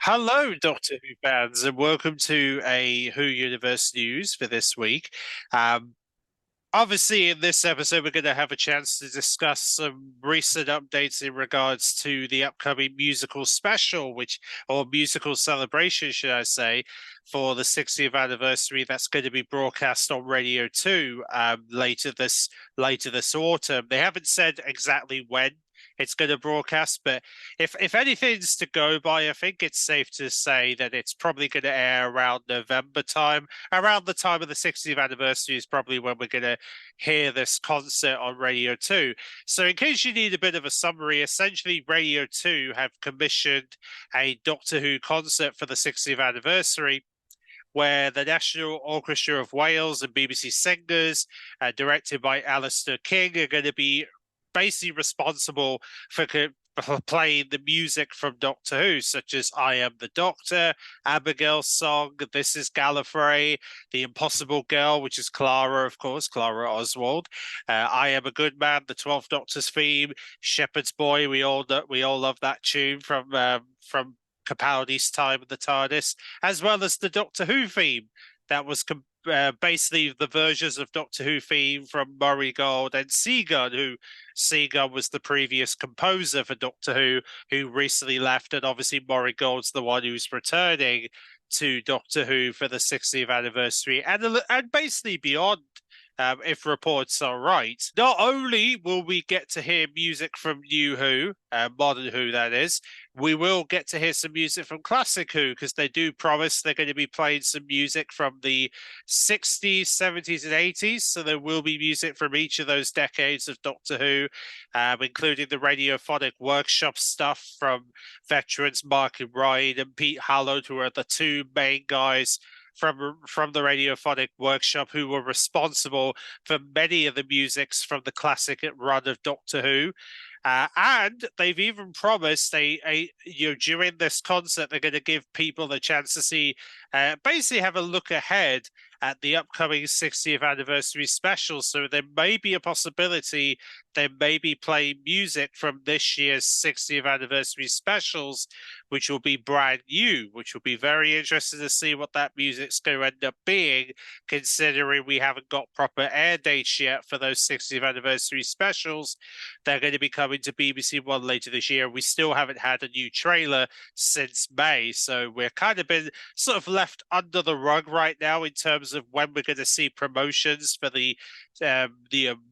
Hello, Doctor Who fans, and welcome to a Who Universe news for this week. Um, Obviously, in this episode, we're going to have a chance to discuss some recent updates in regards to the upcoming musical special, or musical celebration, should I say, for the 60th anniversary. That's going to be broadcast on Radio 2 later this autumn. They haven't said exactly when it's going to broadcast, but if anything's to go by, I think it's safe to say that it's probably going to air around November time. Around the time of the 60th anniversary is probably when we're going to hear this concert on Radio 2. So, in case you need a bit of a summary, essentially, Radio 2 have commissioned a Doctor Who concert for the 60th anniversary, where the National Orchestra of Wales and BBC singers, directed by Alistair King, are going to be basically responsible for playing the music from Doctor Who, such as I Am the Doctor, Abigail's song, This is Gallifrey, The Impossible Girl, which is Clara, of course, Clara Oswald, I Am a Good Man, the 12th Doctor's theme, Shepherd's Boy, we all love that tune from Capaldi's time in the TARDIS, as well as the Doctor Who theme that was basically the versions of Doctor Who theme from Murray Gold and Seagun, who Seagun was the previous composer for Doctor who recently left, and obviously Murray Gold's the one who's returning to Doctor Who for the 60th anniversary and basically beyond. If reports are right, not only will we get to hear music from New Who, modern Who that is, we will get to hear some music from Classic Who, because they do promise they're going to be playing some music from the 60s, 70s, and 80s. So there will be music from each of those decades of Doctor Who, including the radiophonic workshop stuff from veterans Mark and Ryan and Pete Hallowed, who are the two main guys from the radiophonic workshop, who were responsible for many of the musics from the classic run of Doctor Who. And they've even promised during this concert they're going to give people the chance to see, basically have a look ahead at the upcoming 60th anniversary special. So there may be a possibility they may be playing music from this year's 60th anniversary specials, which will be brand new, which will be very interesting to see what that music's going to end up being, considering we haven't got proper air dates yet for those 60th anniversary specials. They're going to be coming to BBC One later this year. We still haven't had a new trailer since May, so we're kind of been sort of left under the rug right now in terms of when we're going to see promotions for the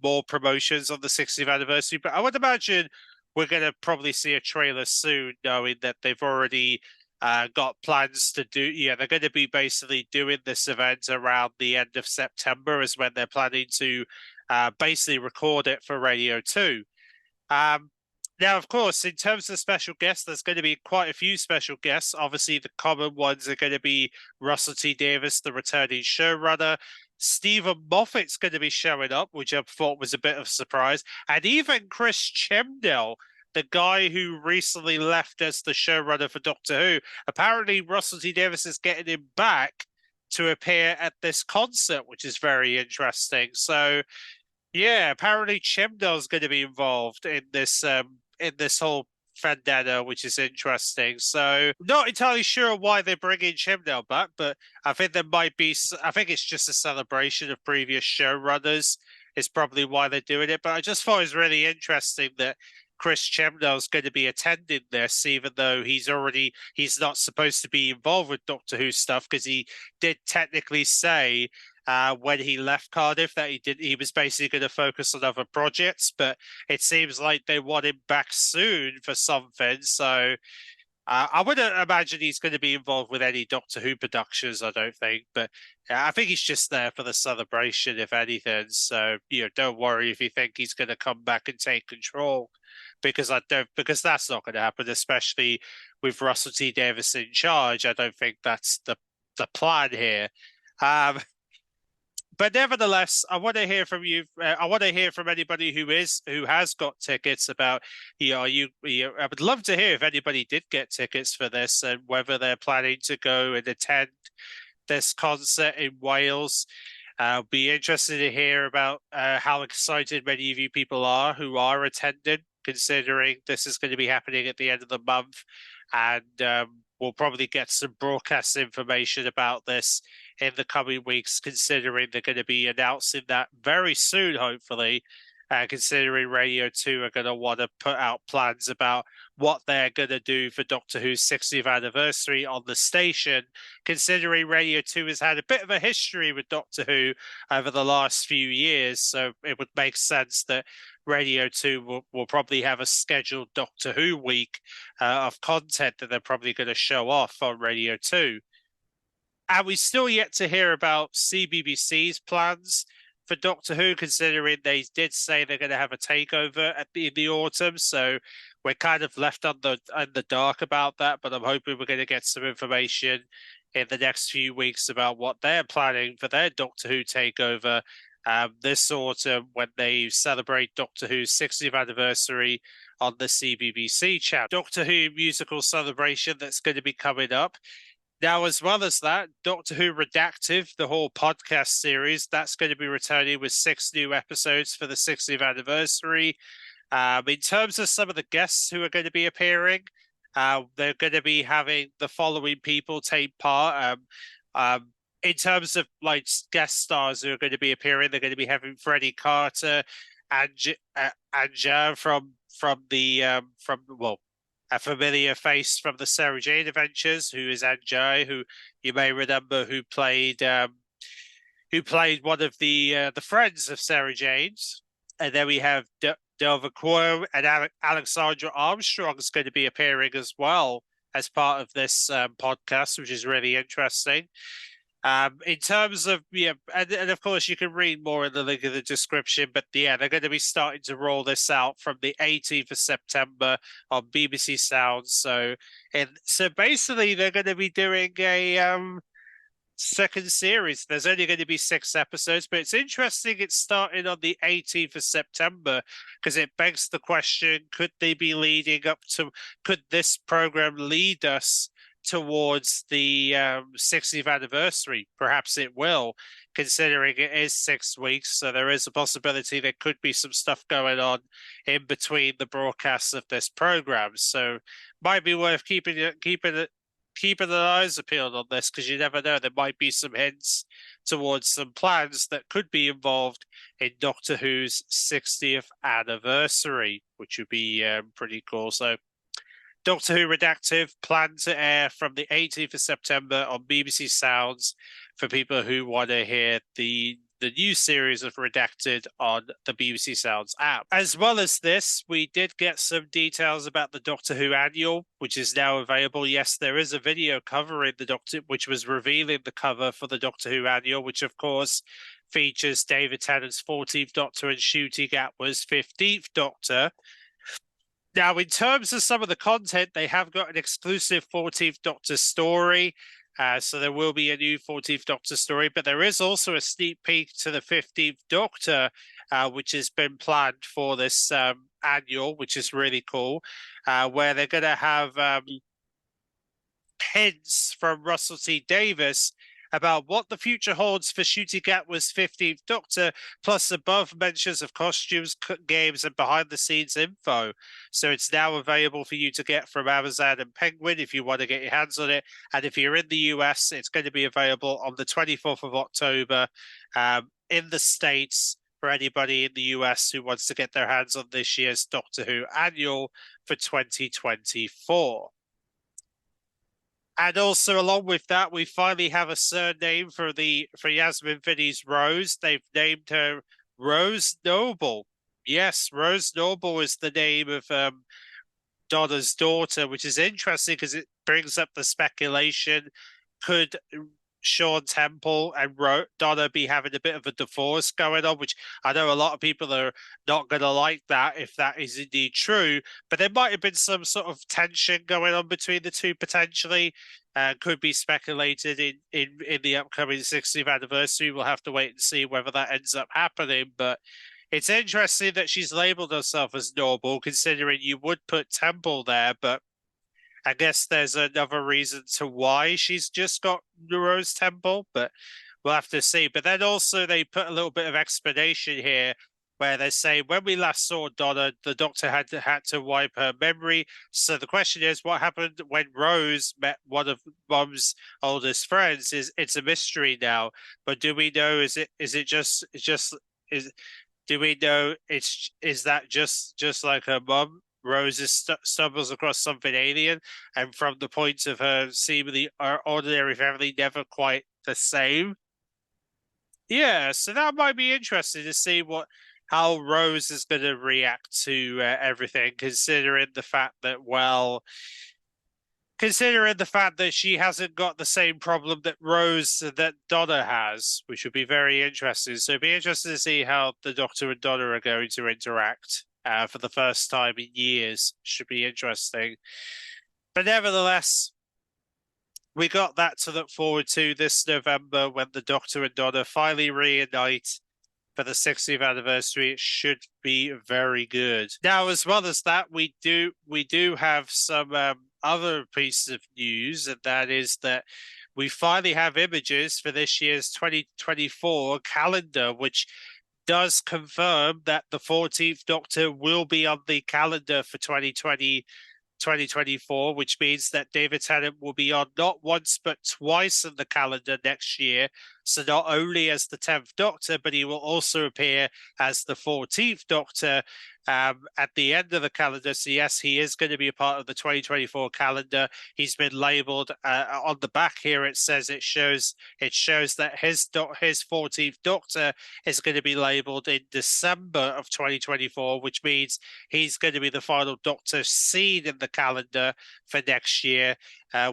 more promotions on the 60th anniversary. But I would imagine we're going to probably see a trailer soon, knowing that they've already got plans to do. Yeah, they're going to be basically doing this event around the end of September, is when they're planning to basically record it for Radio 2. Now, of course, in terms of special guests, there's going to be quite a few special guests. Obviously, the common ones are going to be Russell T Davies, the returning showrunner. Stephen Moffat's going to be showing up, which I thought was a bit of a surprise. And even Chris Chibnall, the guy who recently left as the showrunner for Doctor Who. Apparently, Russell T Davies is getting him back to appear at this concert, which is very interesting. So, yeah, apparently Chibnall's going to be involved in this whole vendetta, which is interesting. So, not entirely sure why they're bringing Chibnall back, but I think there might be. I think it's just a celebration of previous showrunners. Is probably why they're doing it. But I just thought it was really interesting that Chris Chibnall's going to be attending this, even though he's not supposed to be involved with Doctor Who stuff, because he did technically say when he left Cardiff that he was basically going to focus on other projects, but it seems like they want him back soon for something. So I wouldn't imagine he's going to be involved with any Doctor Who productions, I don't think, but I think he's just there for the celebration, if anything. So, don't worry if you think he's going to come back and take control, because that's not going to happen, especially with Russell T Davies in charge. I don't think that's the plan here. But nevertheless, I want to hear from you. I want to hear from anybody who has got tickets about. I would love to hear if anybody did get tickets for this and whether they're planning to go and attend this concert in Wales. I'll be interested to hear about how excited many of you people are who are attending, considering this is going to be happening at the end of the month, and we'll probably get some broadcast information about this in the coming weeks, considering they're going to be announcing that very soon, hopefully. Considering Radio 2 are going to want to put out plans about what they're going to do for Doctor Who's 60th anniversary on the station, considering Radio 2 has had a bit of a history with Doctor Who over the last few years. So it would make sense that Radio 2 will probably have a scheduled Doctor Who week of content that they're probably going to show off on Radio 2. And we still yet to hear about CBBC's plans for Doctor Who, considering they did say they're going to have a takeover in the autumn. So we're kind of left in the dark about that. But I'm hoping we're going to get some information in the next few weeks about what they're planning for their Doctor Who takeover this autumn when they celebrate Doctor Who's 60th anniversary on the CBBC channel. Doctor Who musical celebration that's going to be coming up. Now, as well as that, Doctor Who Redactive, the whole podcast series, that's going to be returning with 6 new episodes for the 60th anniversary. In terms of some of the guests who are going to be appearing, they're going to be having the following people take part. In terms of like guest stars who are going to be appearing, they're going to be having Freddie Carter, Anja from a familiar face from the Sarah Jane Adventures, who is Anjay, who you may remember, who played one of the friends of Sarah Jane's. And then we have Delva Quo and Alexandra Armstrong is going to be appearing as well as part of this podcast, which is really interesting. In terms of, and of course you can read more in the link in the description, but they're going to be starting to roll this out from the 18th of September on BBC Sounds. So basically they're going to be doing a second series. There's only going to be 6 episodes, but it's interesting it's starting on the 18th of September because it begs the question, could this program lead us towards the 60th anniversary? Perhaps it will, considering it is 6 weeks, so there is a possibility there could be some stuff going on in between the broadcasts of this program. So might be worth keeping an eyes peeled on this, because you never know, there might be some hints towards some plans that could be involved in Doctor Who's 60th anniversary, which would be pretty cool. So Doctor Who Redactive planned to air from the 18th of September on BBC Sounds for people who want to hear the new series of Redacted on the BBC Sounds app. As well as this, we did get some details about the Doctor Who Annual, which is now available. Yes, there is a video covering the Doctor, which was revealing the cover for the Doctor Who Annual, which of course features David Tennant's 14th Doctor and Ncuti Gatwa's 15th Doctor. Now, in terms of some of the content, they have got an exclusive 14th Doctor story. So there will be a new 14th Doctor story, but there is also a sneak peek to the 15th Doctor, which has been planned for this annual, which is really cool, where they're going to have hints from Russell T Davies about what the future holds for Ncuti Gatwa's 15th Doctor, plus above mentions of costumes, games, and behind-the-scenes info. So it's now available for you to get from Amazon and Penguin if you want to get your hands on it. And if you're in the US, it's going to be available on the 24th of October in the States for anybody in the US who wants to get their hands on this year's Doctor Who Annual for 2024. And also, along with that, we finally have a surname for Yasmin Finney's Rose. They've named her Rose Noble. Yes, Rose Noble is the name of Donna's daughter, which is interesting because it brings up the speculation: could Sean Temple and Donna be having a bit of a divorce going on, which I know a lot of people are not going to like that if that is indeed true, but there might have been some sort of tension going on between the two potentially. Could be speculated in the upcoming 60th anniversary. We'll have to wait and see whether that ends up happening, but it's interesting that she's labeled herself as Noble, considering you would put Temple there, but I guess there's another reason to why she's just got Rose Temple, but we'll have to see. But then also they put a little bit of explanation here where they say when we last saw Donna, the Doctor had to wipe her memory. So the question is, what happened when Rose met one of Mom's oldest friends? It's a mystery now. But do we know? Is it just is do we know is that just like her mum? Rose stumbles across something alien, and from the point of her seemingly ordinary family, never quite the same. Yeah, so that might be interesting to see how Rose is going to react to everything, considering the fact that she hasn't got the same problem that Donna has, which would be very interesting. So it'd be interesting to see how the Doctor and Donna are going to interact for the first time in years. Should be interesting. But nevertheless, we got that to look forward to this November when the Doctor and Donna finally reunite for the 60th anniversary. It should be very good. Now, as well as that, we do have some other piece of news, and that is that we finally have images for this year's 2024 calendar, which does confirm that the 14th Doctor will be on the calendar for 2024, which means that David Tennant will be on not once but twice in the calendar next year. So not only as the 10th Doctor, but he will also appear as the 14th Doctor at the end of the calendar. So yes, he is going to be a part of the 2024 calendar. He's been labeled on the back here. It shows that his 14th Doctor is going to be labeled in December of 2024, which means he's going to be the final Doctor seen in the calendar for next year.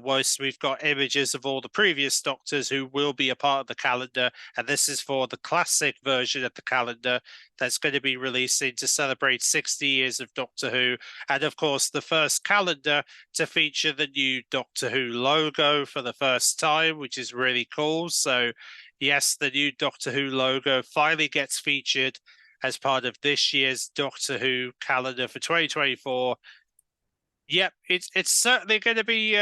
Whilst we've got images of all the previous Doctors who will be a part of the calendar, and this is for the classic version of the calendar that's going to be releasing to celebrate 60 years of Doctor Who, and of course the first calendar to feature the new Doctor Who logo for the first time, which is really cool. So yes, the new Doctor Who logo finally gets featured as part of this year's Doctor Who calendar for 2024. Yep, it's certainly going to be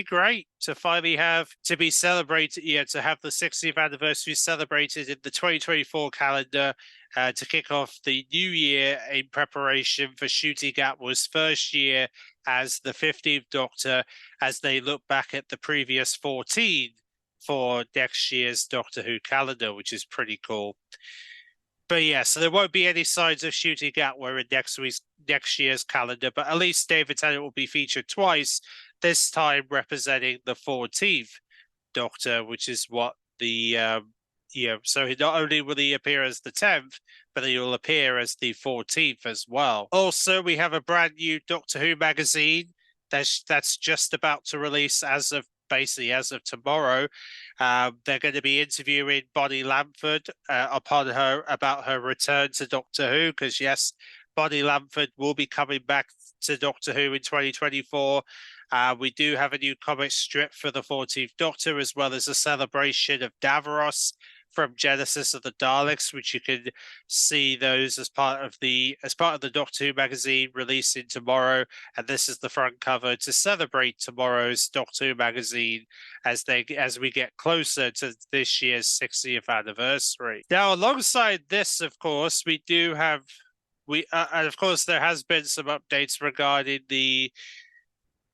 great to finally have to be celebrated. Yeah, to have the 60th anniversary celebrated in the 2024 calendar to kick off the new year in preparation for shooting Atwood's first year as the 15th Doctor, as they look back at the previous 14 for next year's Doctor Who calendar, which is pretty cool. But yeah, so there won't be any signs of shooting Gatwa in next year's calendar, but at least David Tennant will be featured twice, this time representing the 14th Doctor, which is what so not only will he appear as the 10th, but he will appear as the 14th as well. Also, we have a brand new Doctor Who magazine that's just about to release as of tomorrow. They're going to be interviewing Bonnie Lamford about her return to Doctor Who, because yes, Bonnie Lamford will be coming back to Doctor Who in 2024. We do have a new comic strip for the 14th Doctor, as well as a celebration of Davros from Genesis of the Daleks, which you can see those as part of the Doctor Who magazine releasing tomorrow. And this is the front cover to celebrate tomorrow's Doctor Who magazine as we get closer to this year's 60th anniversary. Now, alongside this, of course, we do have and of course there has been some updates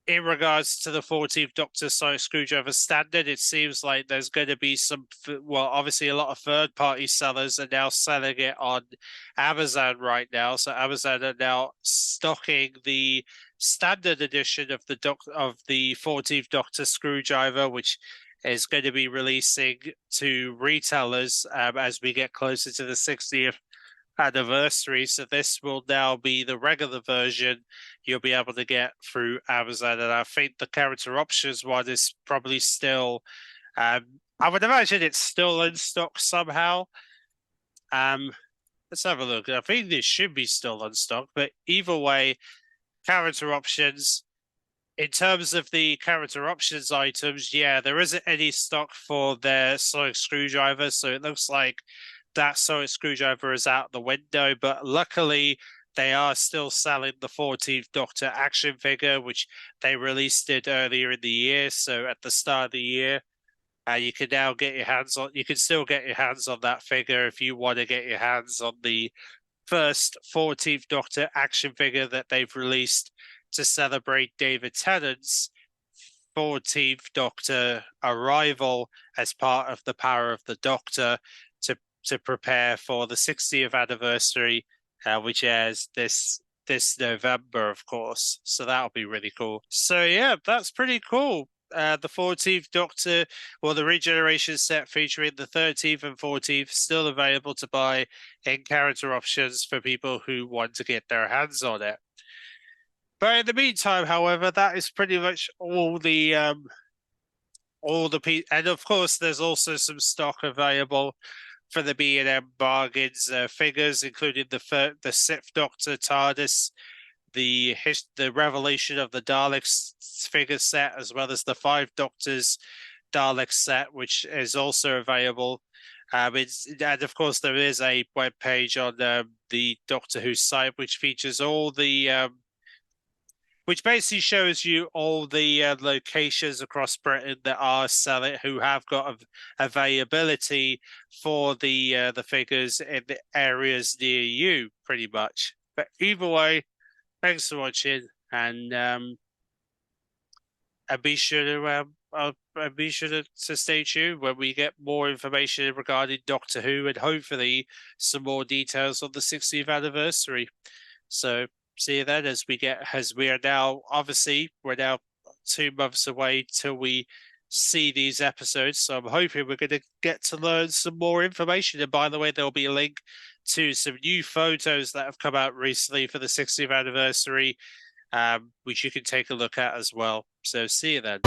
in regards to the 14th Doctor Sonic Screwdriver standard. It seems like there's going to be obviously a lot of third-party sellers are now selling it on Amazon right now. So Amazon are now stocking the standard edition of the 14th Doctor Screwdriver, which is going to be releasing to retailers as we get closer to the 60th anniversary. So this will now be the regular version you'll be able to get through Amazon. And I think the character options one is probably still, I would imagine it's still in stock somehow. Let's have a look. I think this should be still in stock, but either way, character options. In terms of the character options items, yeah, there isn't any stock for their sonic screwdriver, so it looks like that sonic screwdriver is out the window, but luckily they are still selling the 14th Doctor action figure, which they released it earlier in the year. So at the start of the year, you can now get your hands on. You can still get your hands on that figure if you want to get your hands on the first 14th Doctor action figure that they've released to celebrate David Tennant's 14th Doctor arrival as part of the Power of the Doctor to prepare for the 60th anniversary, which airs this November, of course. So that'll be really cool. So yeah, that's pretty cool. The 14th Doctor, well, the Regeneration set featuring the 13th and 14th, still available to buy in character options for people who want to get their hands on it. But in the meantime, however, that is pretty much all the and of course, there's also some stock available for the B&M bargains figures, including the Sixth Doctor TARDIS, the Revelation of the Daleks figure set, as well as the Five Doctors Dalek set, which is also available. And of course, there is a web page on the Doctor Who site which features all the which basically shows you all the locations across Britain that are selling, who have got availability for the figures in the areas near you, pretty much. But either way, thanks for watching, and be sure to stay tuned when we get more information regarding Doctor Who and hopefully some more details on the 60th anniversary. So see you then, as we are now, obviously, we're now 2 months away till we see these episodes. So I'm hoping we're going to get to learn some more information. And by the way, there'll be a link to some new photos that have come out recently for the 60th anniversary, which you can take a look at as well. So see you then.